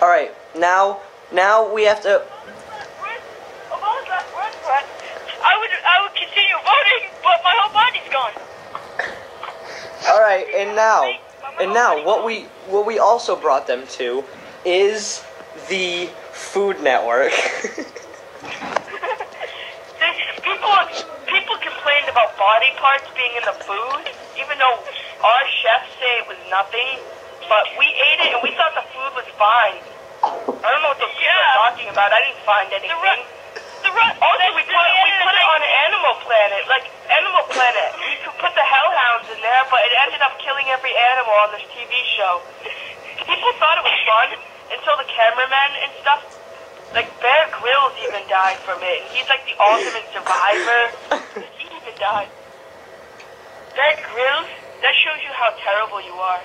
Alright, now we have to... I would continue voting, but my whole body's gone. Alright, and now what we also brought them to is the Food Network. People complained about body parts being in the food, even though our chefs say it was nothing, but we ate it and we thought the food was fine. I don't know what those people are talking about. I didn't find anything. Also, we put it on Animal Planet. Like, Animal Planet, we could put the hellhounds in there, but it ended up killing every animal on this TV show. People thought it was fun until the cameraman and stuff. Like, Bear Grylls even died from it, and he's like the ultimate survivor. He even died. Bear Grylls, that shows you how terrible you are.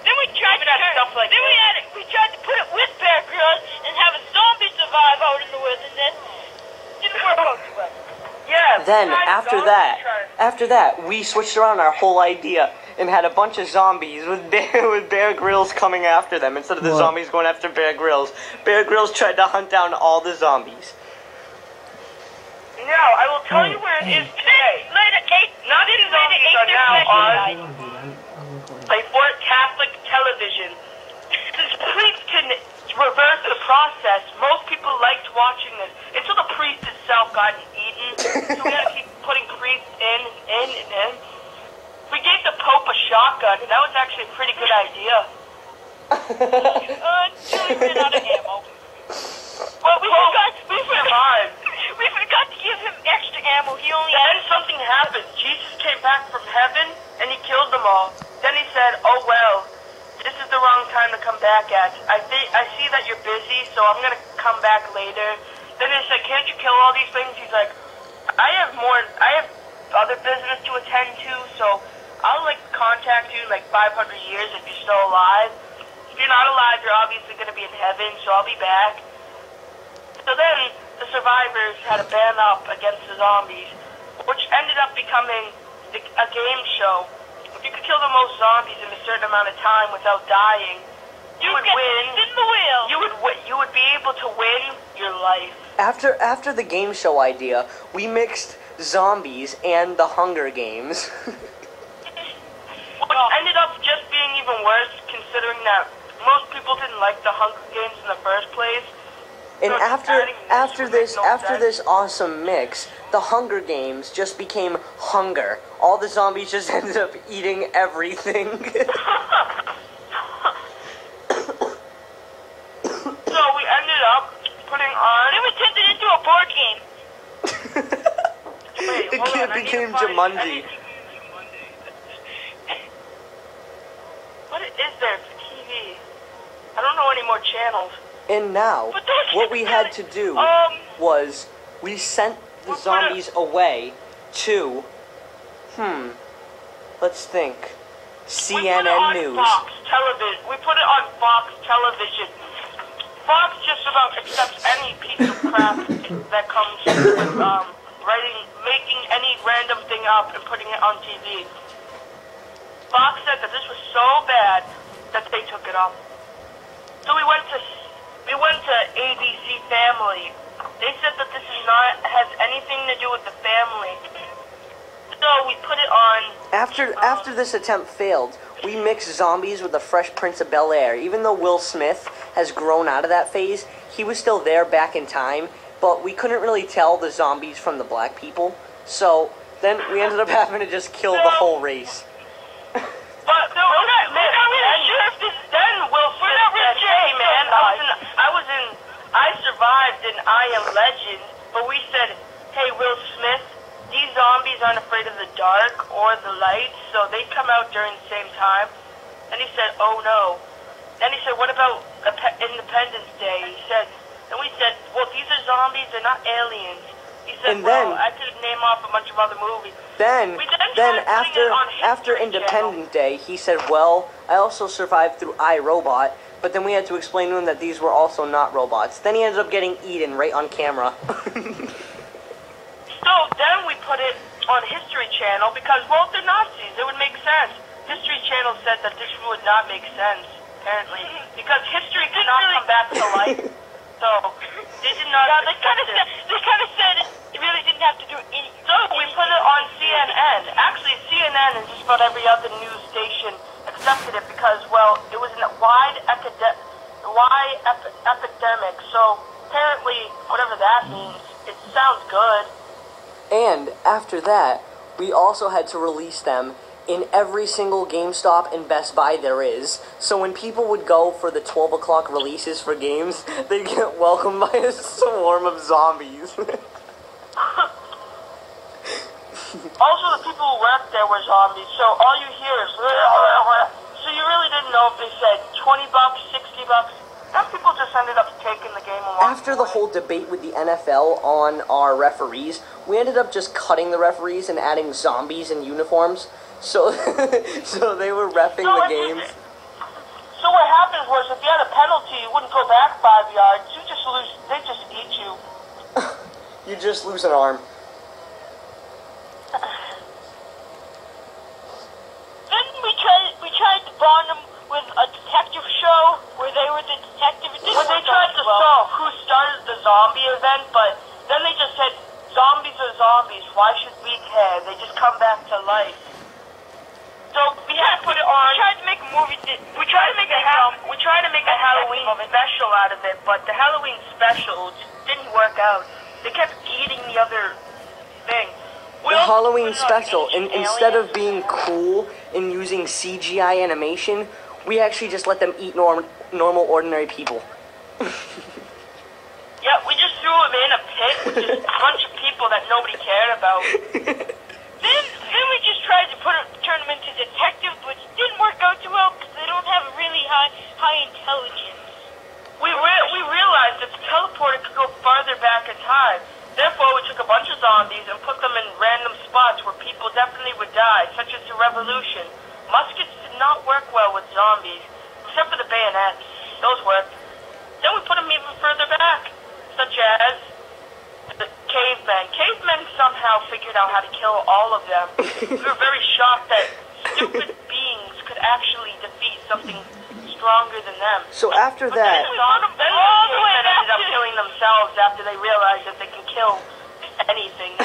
Then we tried to stuff like we tried to put it with Bear Grylls and have a zombie survive out in the woods, and then didn't work out too well. Yeah. Then after that, we switched around our whole idea and had a bunch of zombies with Bear Grylls coming after them instead of the zombies going after Bear Grylls. Bear Grylls tried to hunt down all the zombies. Now, I will tell you where it is today. Nazi zombies are now on a Fort Catholic television. Since priests can reverse the process, most people liked watching this until the priest itself got eaten. So we had to keep putting priests in. We gave the Pope a shotgun, and that was actually a pretty good idea. Until he ran out of ammo. Well, we survived. We forgot to give him extra ammo. Then something happened. Jesus came back from heaven, and he killed them all. Then he said, "Oh well, this is the wrong time to come back at. I see that you're busy, so I'm gonna come back later." Then he said, "Can't you kill all these things?" He's like, I have other business to attend to, so I'll contact you in 500 years if you're still alive. If you're not alive, you're obviously gonna be in heaven, so I'll be back." So then the survivors had a band up against the zombies, which ended up becoming a game show. If you could kill the most zombies in a certain amount of time without dying, you would win. Spin the wheel. You would be able to win your life. After the game show idea, we mixed zombies and the Hunger Games. Which ended up just being even worse, considering that most people didn't like the Hunger Games in the first place. And So after this awesome mix, the Hunger Games just became hunger. All the zombies just ended up eating everything. So we ended up putting on. Then we turned it into a board game. Wait, It became Jumanji. What is there for TV? I don't know any more channels. And now, what we had to do was we sent the zombies away to, let's think, CNN News. Fox Television. We put it on Fox Television. Fox just about accepts any piece of crap that comes with making any random thing up and putting it on TV. Fox said that this was so bad that they took it off. So we went to ABC Family. They said that this has anything to do with the family. So we put it on. After this attempt failed, we mixed zombies with the Fresh Prince of Bel-Air. Even though Will Smith has grown out of that phase, he was still there back in time, but we couldn't really tell the zombies from the black people. So then we ended up having to just kill the whole race. But no, we're not really sure if this. Then Will Smith said, "Hey man, I survived in I Am Legend," but we said, "Hey Will Smith, these zombies aren't afraid of the dark or the light, so they come out during the same time." And he said, "Oh no." Then he said, "What about Independence Day?" He said, and we said, "Well, these are zombies, they're not aliens." He said, And then, "Well, I could name off a bunch of other movies." Then after Independence Day, he said, "Well, I also survived through iRobot," but then we had to explain to him that these were also not robots. Then he ended up getting eaten right on camera. So then we put it on History Channel because, well, they're Nazis. It would make sense. History Channel said that this would not make sense. apparently, because history cannot come back to life. So they did not. Yeah, they kind of said it really didn't have to do any. So we put it on CNN. Actually, CNN and just about every other news station accepted it because, well, it was a wide epidemic. So apparently, whatever that means, it sounds good. And after that, we also had to release them in every single GameStop and Best Buy there is. So when people would go for the 12 o'clock releases for games, they'd get welcomed by a swarm of zombies. Also, the people who worked there were zombies, so all you hear is... So you really didn't know if they said $20, $60. Some people just ended up taking the game and walking After the away. whole debate with the NFL on our referees, we ended up just cutting the referees and adding zombies in uniforms. So, so they were reffing the games. So what happened was, if you had a penalty, you wouldn't go back 5 yards. You just lose. They just eat you. You just lose an arm. Then we tried to bond them with a detective show where they were the detective. It didn't When they work tried out to well. solve who started the zombie event, but then they just said, zombies are zombies. Why should we care? They just come back to life. So we had to put it on. We tried to make a movie. We tried to make a Halloween special out of it, but the Halloween special just didn't work out. They kept eating the other thing. The Halloween special, instead of being cool and using CGI animation, we actually just let them eat normal, ordinary people. Yeah, we just threw them in a pit with just a bunch of people that nobody cared about. Then we just tried to turn them into detectives, which didn't work out too well because they don't have a really high intelligence. We realized that the teleporter could go farther back in time. Therefore, we took a bunch of zombies and put them in random spots where people definitely would die, such as the Revolution. Muskets did not work well with zombies, except for the bayonets. Those worked. Then we put them even further back, such as the cavemen. Cavemen somehow figured out how to kill all of them. We were very shocked that stupid beings could actually defeat something stronger than them. So after that, Then all the way cavemen back ended up to- killing themselves after they realized that they can kill anything.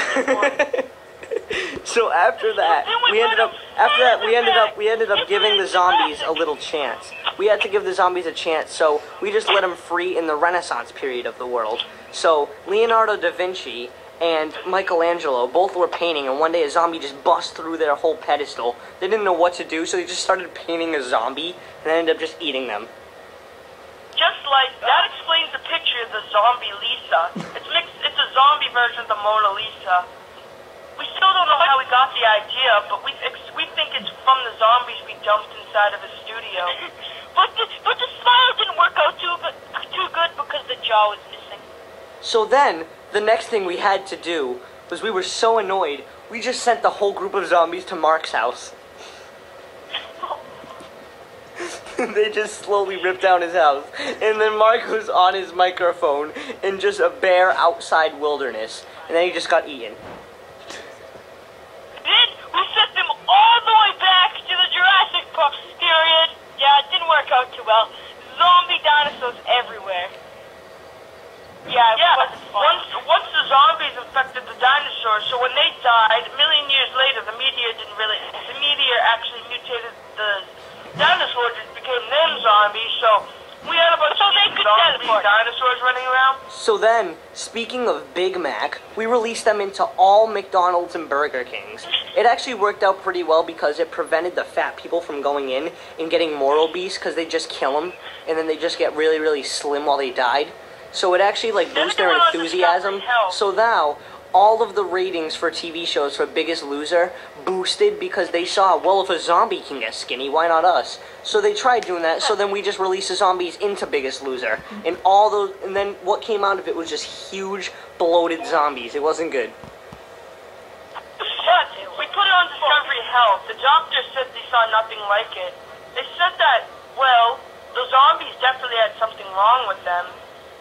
so after that, we ended up giving the zombies a little chance. We had to give the zombies a chance, so we just let them free in the Renaissance period of the world. So Leonardo da Vinci and Michelangelo both were painting, and one day a zombie just bust through their whole pedestal. They didn't know what to do, so they just started painting a zombie, and ended up just eating them. Just like that explains the picture of the zombie Lisa. It's a zombie version of the Mona Lisa. We still don't know how we got the idea, but we think it's from the zombies we dumped inside of a studio. But the smile didn't work out too good because the jaw was missing. So then, the next thing we had to do was we were so annoyed, we just sent the whole group of zombies to Mark's house. They just slowly ripped down his house. And then Mark was on his microphone in just a bare outside wilderness. And then he just got eaten. Then we sent them all the way back to the Jurassic Park period. Yeah, it didn't work out too well. Zombie dinosaurs everywhere. Yeah, it wasn't fun. Once the zombies infected the dinosaurs, so when they died, a million years later, the meteor actually mutated the dinosaurs and became them zombies, so we had a bunch of zombie dinosaurs running around. So then, speaking of Big Mac, we released them into all McDonald's and Burger Kings. It actually worked out pretty well because it prevented the fat people from going in and getting more obese because they just kill them and then they just get really, really slim while they died. So it actually like boosts their enthusiasm. So now, all of the ratings for TV shows for Biggest Loser boosted because they saw, well, if a zombie can get skinny, why not us? So they tried doing that. So then we just released the zombies into Biggest Loser, and all those, and then what came out of it was just huge bloated zombies. It wasn't good. But we put it on Discovery Health. The doctor said they saw nothing like it. They said that, well, the zombies definitely had something wrong with them.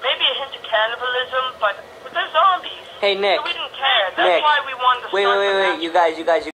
Maybe a hint of cannibalism, but they're zombies. Hey, Nick. So we didn't care. That's Nick. why we wanted to start Wait. You guys.